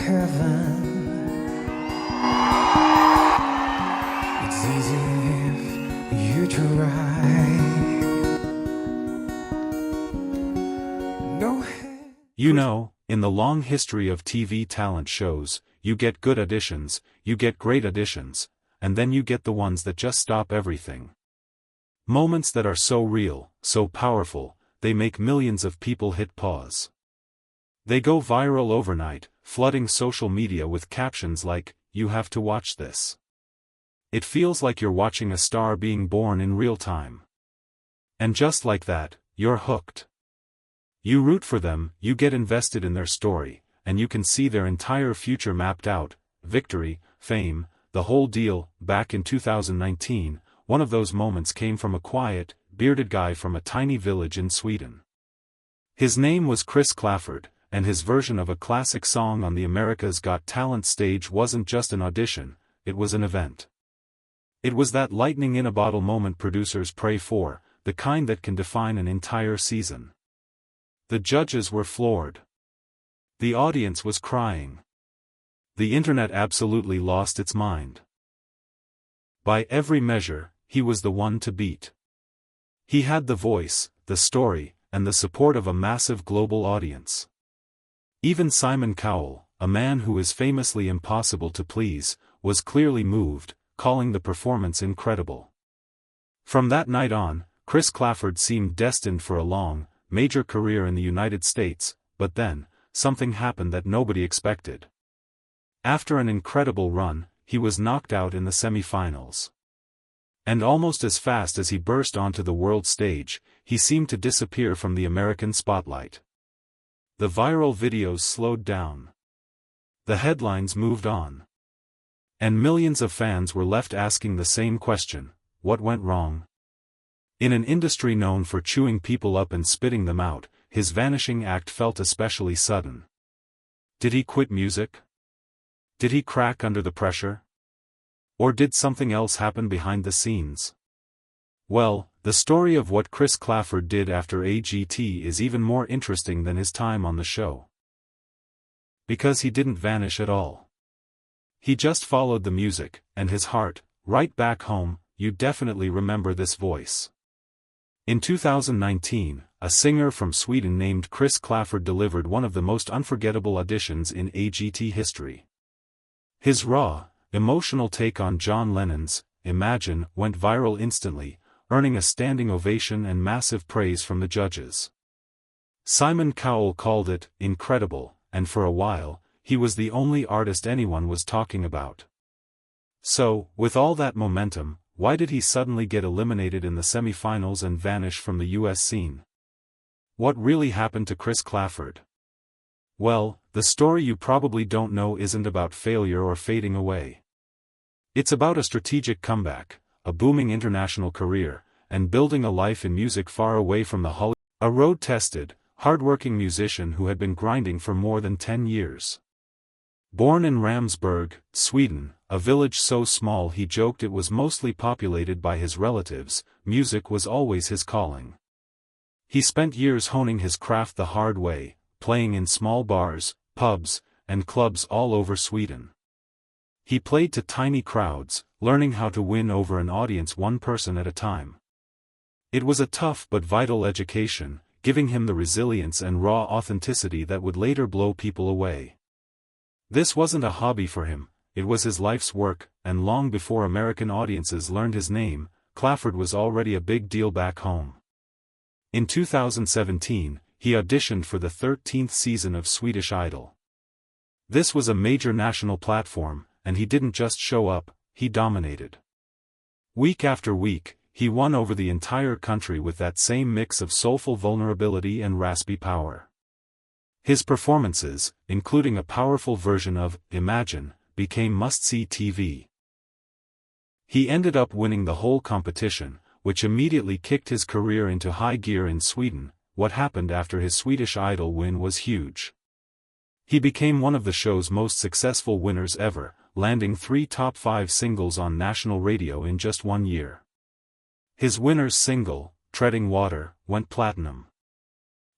heaven. It's easy if you try. No You know, in the long history of TV talent shows, you get good auditions, you get great auditions, and then you get the ones that just stop everything. Moments that are so real, so powerful, they make millions of people hit pause. They go viral overnight, flooding social media with captions like, "You have to watch this." It feels like you're watching a star being born in real time. And just like that, you're hooked. You root for them, you get invested in their story, and you can see their entire future mapped out: victory, fame, the whole deal. Back in 2019, one of those moments came from a quiet, bearded guy from a tiny village in Sweden. His name was Chris Kläfford, and his version of a classic song on the America's Got Talent stage wasn't just an audition, it was an event. It was that lightning-in-a-bottle moment producers pray for, the kind that can define an entire season. The judges were floored. The audience was crying. The internet absolutely lost its mind. By every measure, he was the one to beat. He had the voice, the story, and the support of a massive global audience. Even Simon Cowell, a man who is famously impossible to please, was clearly moved, calling the performance incredible. From that night on, Chris Kläfford seemed destined for a long, major career in the United States, but then, something happened that nobody expected. After an incredible run, he was knocked out in the semi-finals. And almost as fast as he burst onto the world stage, he seemed to disappear from the American spotlight. The viral videos slowed down. The headlines moved on. And millions of fans were left asking the same question: what went wrong? In an industry known for chewing people up and spitting them out, his vanishing act felt especially sudden. Did he quit music? Did he crack under the pressure? Or did something else happen behind the scenes? Well, the story of what Chris Kläfford did after AGT is even more interesting than his time on the show. Because he didn't vanish at all. He just followed the music, and his heart, right back home. You definitely remember this voice. In 2019, a singer from Sweden named Chris Kläfford delivered one of the most unforgettable auditions in AGT history. His raw, emotional take on John Lennon's Imagine went viral instantly, earning a standing ovation and massive praise from the judges. Simon Cowell called it incredible, and for a while, he was the only artist anyone was talking about. So, with all that momentum, why did he suddenly get eliminated in the semi-finals and vanish from the US scene? What really happened to Chris Kläfford? Well, the story you probably don't know isn't about failure or fading away. It's about a strategic comeback, a booming international career, and building a life in music far away from the Hollywood. A road-tested, hard-working musician who had been grinding for more than 10 years. Born in Ramsburg, Sweden, a village so small he joked it was mostly populated by his relatives, music was always his calling. He spent years honing his craft the hard way, playing in small bars, pubs, and clubs all over Sweden. He played to tiny crowds, learning how to win over an audience one person at a time. It was a tough but vital education, giving him the resilience and raw authenticity that would later blow people away. This wasn't a hobby for him, it was his life's work, and long before American audiences learned his name, Kläfford was already a big deal back home. In 2017, he auditioned for the 13th season of Swedish Idol. This was a major national platform, and he didn't just show up, he dominated. Week after week, he won over the entire country with that same mix of soulful vulnerability and raspy power. His performances, including a powerful version of Imagine, became must-see TV. He ended up winning the whole competition, which immediately kicked his career into high gear in Sweden. What happened after his Swedish Idol win was huge. He became one of the show's most successful winners ever, landing 3 top 5 singles on national radio in just 1 year. His winner's single, Treading Water, went platinum.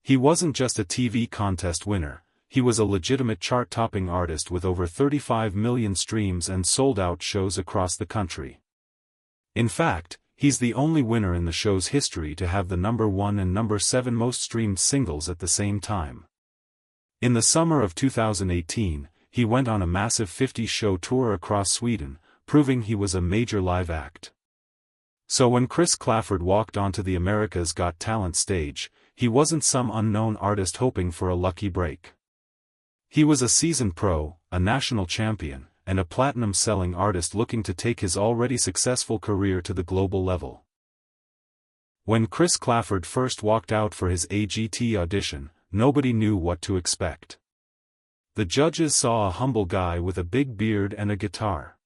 He wasn't just a TV contest winner, he was a legitimate chart-topping artist with over 35 million streams and sold-out shows across the country. In fact, he's the only winner in the show's history to have the number 1 and number 7 most streamed singles at the same time. In the summer of 2018, he went on a massive 50-show tour across Sweden, proving he was a major live act. So when Chris Kläfford walked onto the America's Got Talent stage, he wasn't some unknown artist hoping for a lucky break. He was a seasoned pro, a national champion, and a platinum-selling artist looking to take his already successful career to the global level. When Chris Kläfford first walked out for his AGT audition, nobody knew what to expect. The judges saw a humble guy with a big beard and a guitar.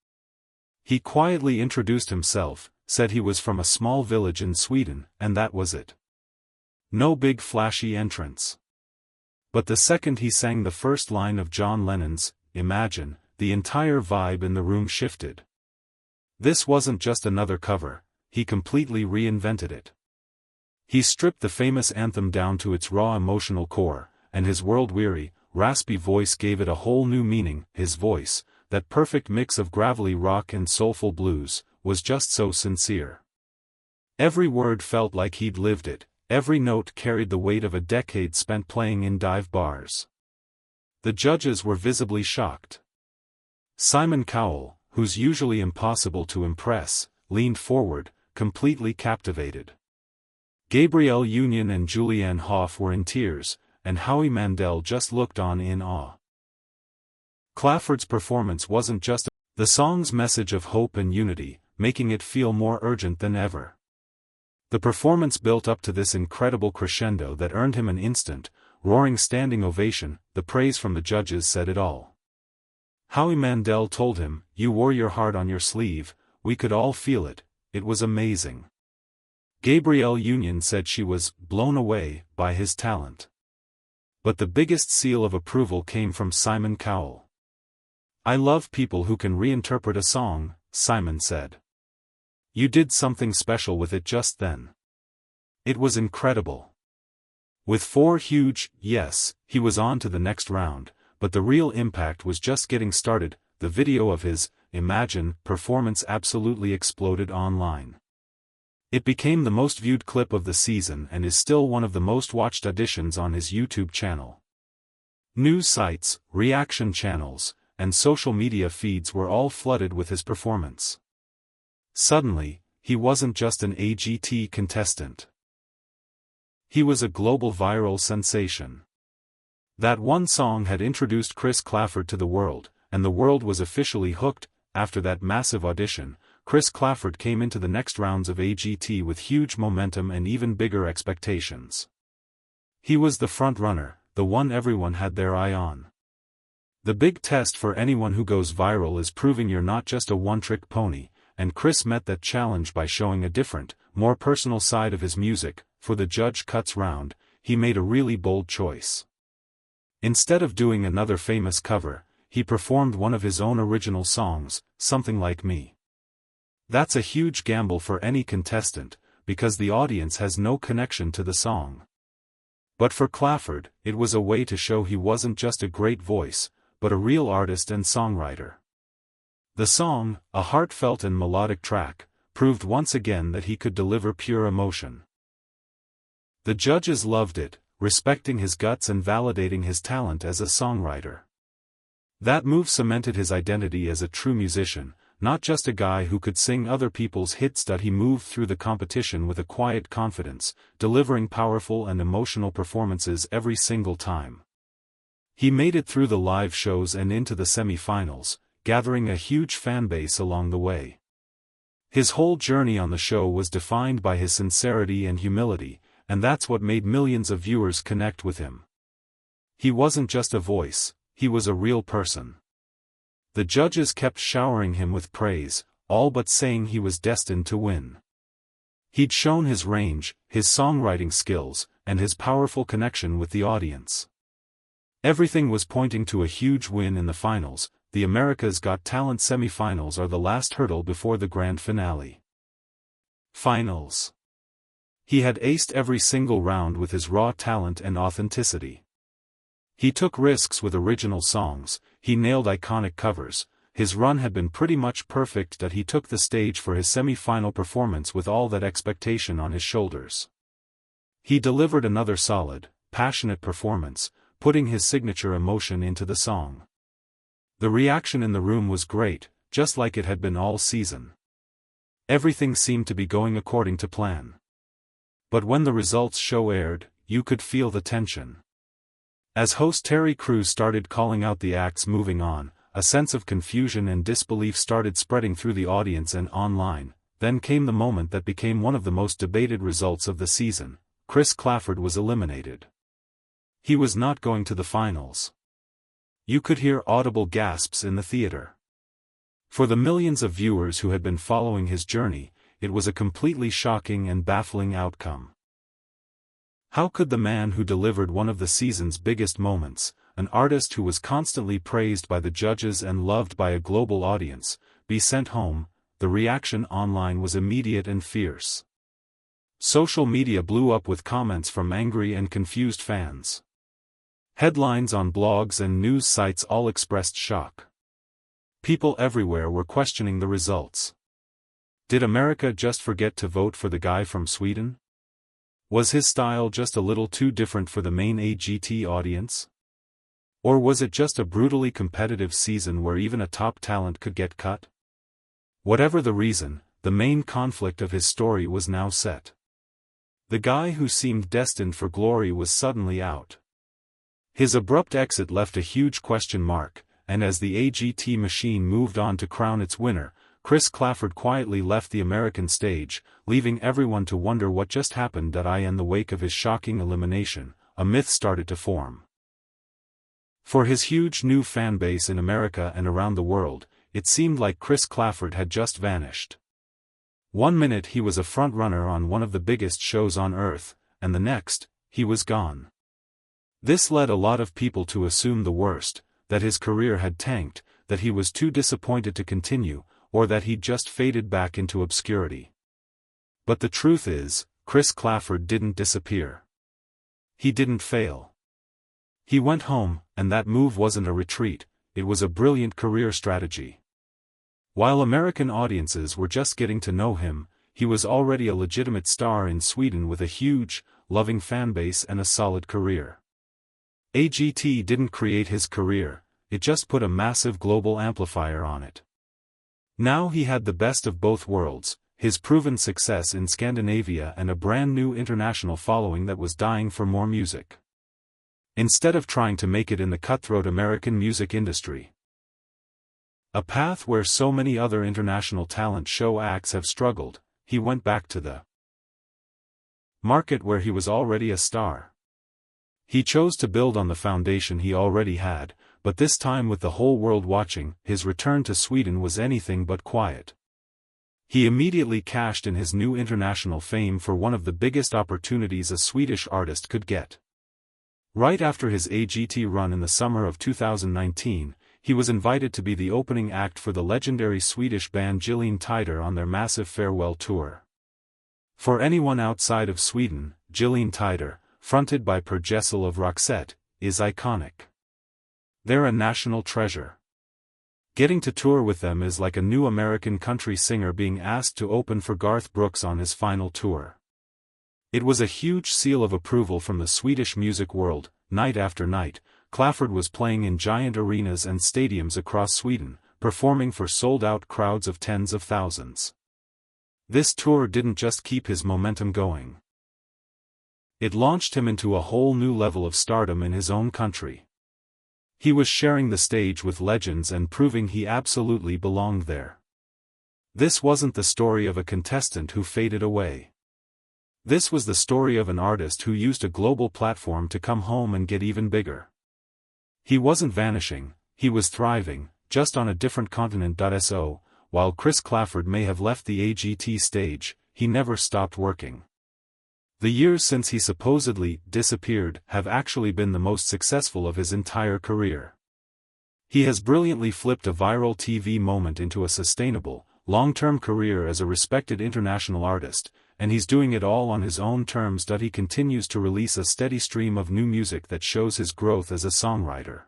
He quietly introduced himself, said he was from a small village in Sweden, and that was it. No big flashy entrance. But the second he sang the first line of John Lennon's Imagine, the entire vibe in the room shifted. This wasn't just another cover, he completely reinvented it. He stripped the famous anthem down to its raw emotional core, and his world-weary, raspy voice gave it a whole new meaning. His voice, that perfect mix of gravelly rock and soulful blues, was just so sincere. Every word felt like he'd lived it, every note carried the weight of a decade spent playing in dive bars. The judges were visibly shocked. Simon Cowell, who's usually impossible to impress, leaned forward, completely captivated. Gabrielle Union and Julianne Hough were in tears, and Howie Mandel just looked on in awe. Kläfford's performance wasn't just the song's message of hope and unity, making it feel more urgent than ever. The performance built up to this incredible crescendo that earned him an instant, roaring standing ovation. The praise from the judges said it all. Howie Mandel told him, "You wore your heart on your sleeve, we could all feel it, it was amazing." Gabrielle Union said she was blown away by his talent. But the biggest seal of approval came from Simon Cowell. "I love people who can reinterpret a song," Simon said. "You did something special with it just then. It was incredible." With 4 huge yes, he was on to the next round, but the real impact was just getting started. The video of his Imagine performance absolutely exploded online. It became the most viewed clip of the season and is still one of the most watched auditions on his YouTube channel. News sites, reaction channels, and social media feeds were all flooded with his performance. Suddenly, he wasn't just an AGT contestant. He was a global viral sensation. That one song had introduced Chris Kläfford to the world, and the world was officially hooked. After that massive audition, Chris Kläfford came into the next rounds of AGT with huge momentum and even bigger expectations. He was the front-runner, the one everyone had their eye on. The big test for anyone who goes viral is proving you're not just a one-trick pony, and Chris met that challenge by showing a different, more personal side of his music. For the Judge Cuts round, he made a really bold choice. Instead of doing another famous cover, he performed one of his own original songs, Something Like Me. That's a huge gamble for any contestant, because the audience has no connection to the song. But for Kläfford, it was a way to show he wasn't just a great voice, but a real artist and songwriter. The song, a heartfelt and melodic track, proved once again that he could deliver pure emotion. The judges loved it, respecting his guts and validating his talent as a songwriter. That move cemented his identity as a true musician, not just a guy who could sing other people's hits. He moved through the competition with a quiet confidence, delivering powerful and emotional performances every single time. He made it through the live shows and into the semi-finals, gathering a huge fanbase along the way. His whole journey on the show was defined by his sincerity and humility, and that's what made millions of viewers connect with him. He wasn't just a voice, he was a real person. The judges kept showering him with praise, all but saying he was destined to win. He'd shown his range, his songwriting skills, and his powerful connection with the audience. Everything was pointing to a huge win in the finals. The America's Got Talent semi-finals are the last hurdle before the grand finale. Finals. He had aced every single round with his raw talent and authenticity. He took risks with original songs, he nailed iconic covers. His run had been pretty much perfect that he took the stage for his semi-final performance with all that expectation on his shoulders. He delivered another solid, passionate performance, putting his signature emotion into the song. The reaction in the room was great, just like it had been all season. Everything seemed to be going according to plan. But when the results show aired, you could feel the tension. As host Terry Crews started calling out the acts moving on, a sense of confusion and disbelief started spreading through the audience and online. Then came the moment that became one of the most debated results of the season. Chris Kläfford was eliminated. He was not going to the finals. You could hear audible gasps in the theater. For the millions of viewers who had been following his journey, it was a completely shocking and baffling outcome. How could the man who delivered one of the season's biggest moments, an artist who was constantly praised by the judges and loved by a global audience, be sent home? The reaction online was immediate and fierce. Social media blew up with comments from angry and confused fans. Headlines on blogs and news sites all expressed shock. People everywhere were questioning the results. Did America just forget to vote for the guy from Sweden? Was his style just a little too different for the main AGT audience? Or was it just a brutally competitive season where even a top talent could get cut? Whatever the reason, the main conflict of his story was now set. The guy who seemed destined for glory was suddenly out. His abrupt exit left a huge question mark, and as the AGT machine moved on to crown its winner, Chris Kläfford quietly left the American stage, leaving everyone to wonder what just happened. In the wake of his shocking elimination, a myth started to form. For his huge new fan base in America and around the world, it seemed like Chris Kläfford had just vanished. One minute he was a front-runner on one of the biggest shows on Earth, and the next, he was gone. This led a lot of people to assume the worst, that his career had tanked, that he was too disappointed to continue, or that he'd just faded back into obscurity. But the truth is, Chris Kläfford didn't disappear. He didn't fail. He went home, and that move wasn't a retreat, it was a brilliant career strategy. While American audiences were just getting to know him, he was already a legitimate star in Sweden with a huge, loving fanbase and a solid career. AGT didn't create his career, it just put a massive global amplifier on it. Now he had the best of both worlds, his proven success in Scandinavia and a brand new international following that was dying for more music. Instead of trying to make it in the cutthroat American music industry, a path where so many other international talent show acts have struggled, he went back to the market where he was already a star. He chose to build on the foundation he already had, but this time with the whole world watching. His return to Sweden was anything but quiet. He immediately cashed in his new international fame for one of the biggest opportunities a Swedish artist could get. Right after his AGT run in the summer of 2019, he was invited to be the opening act for the legendary Swedish band Gyllene Tider on their massive farewell tour. For anyone outside of Sweden, Gyllene Tider, fronted by Per Gessle of Roxette, is iconic. They're a national treasure. Getting to tour with them is like a new American country singer being asked to open for Garth Brooks on his final tour. It was a huge seal of approval from the Swedish music world. Night after night, Kläfford was playing in giant arenas and stadiums across Sweden, performing for sold-out crowds of tens of thousands. This tour didn't just keep his momentum going. It launched him into a whole new level of stardom in his own country. He was sharing the stage with legends and proving he absolutely belonged there. This wasn't the story of a contestant who faded away. This was the story of an artist who used a global platform to come home and get even bigger. He wasn't vanishing, he was thriving, just on a different continent. So, while Chris Kläfford may have left the AGT stage, he never stopped working. The years since he supposedly disappeared have actually been the most successful of his entire career. He has brilliantly flipped a viral TV moment into a sustainable, long-term career as a respected international artist, and he's doing it all on his own terms. He continues to release a steady stream of new music that shows his growth as a songwriter.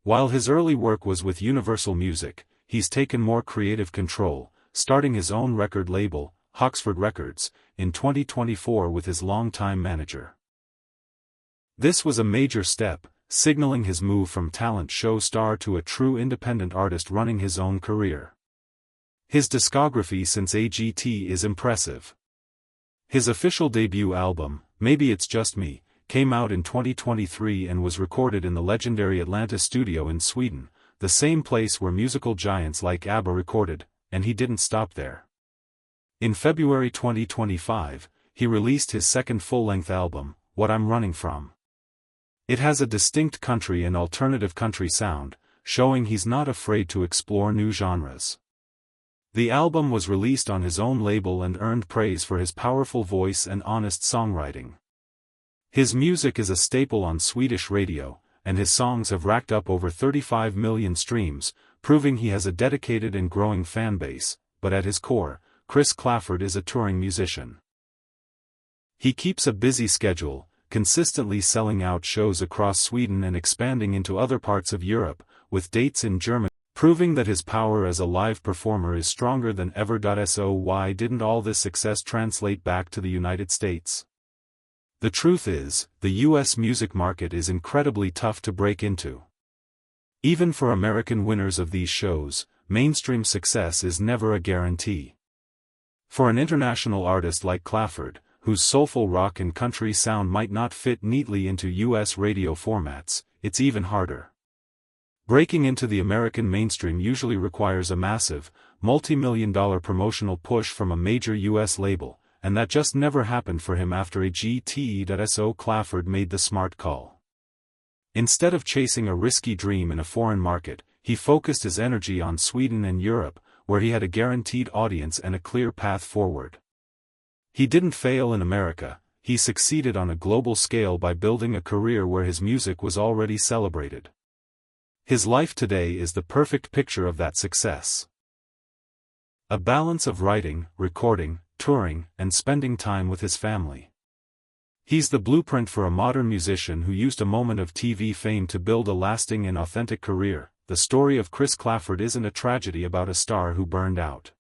While his early work was with Universal Music, he's taken more creative control, starting his own record label, Kläfford Records, in 2024 with his longtime manager. This was a major step, signaling his move from talent show star to a true independent artist running his own career. His discography since AGT is impressive. His official debut album, Maybe It's Just Me, came out in 2023 and was recorded in the legendary Atlanta studio in Sweden, the same place where musical giants like ABBA recorded, and he didn't stop there. In February 2025, he released his second full-length album, What I'm Running From. It has a distinct country and alternative country sound, showing he's not afraid to explore new genres. The album was released on his own label and earned praise for his powerful voice and honest songwriting. His music is a staple on Swedish radio, and his songs have racked up over 35 million streams, proving he has a dedicated and growing fan base. But at his core, Chris Kläfford is a touring musician. He keeps a busy schedule, consistently selling out shows across Sweden and expanding into other parts of Europe, with dates in Germany, proving that his power as a live performer is stronger than ever. So why didn't all this success translate back to the United States? The truth is, the US music market is incredibly tough to break into. Even for American winners of these shows, mainstream success is never a guarantee. For an international artist like Kläfford, whose soulful rock and country sound might not fit neatly into US radio formats, it's even harder. Breaking into the American mainstream usually requires a massive, multi-million-dollar promotional push from a major US label, and that just never happened for him after AGT. So Kläfford made the smart call. Instead of chasing a risky dream in a foreign market, he focused his energy on Sweden and Europe, where he had a guaranteed audience and a clear path forward. He didn't fail in America, he succeeded on a global scale by building a career where his music was already celebrated. His life today is the perfect picture of that success. A balance of writing, recording, touring, and spending time with his family. He's the blueprint for a modern musician who used a moment of TV fame to build a lasting and authentic career. The story of Chris Kläfford isn't a tragedy about a star who burned out.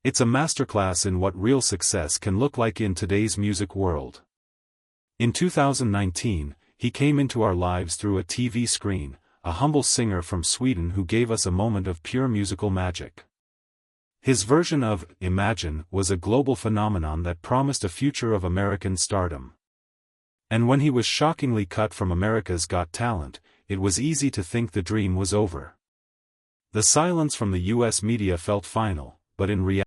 It's a masterclass in what real success can look like in today's music world. In 2019, he came into our lives through a TV screen, a humble singer from Sweden who gave us a moment of pure musical magic. His version of Imagine was a global phenomenon that promised a future of American stardom. And when he was shockingly cut from America's Got Talent, it was easy to think the dream was over. The silence from the US media felt final, but in reality,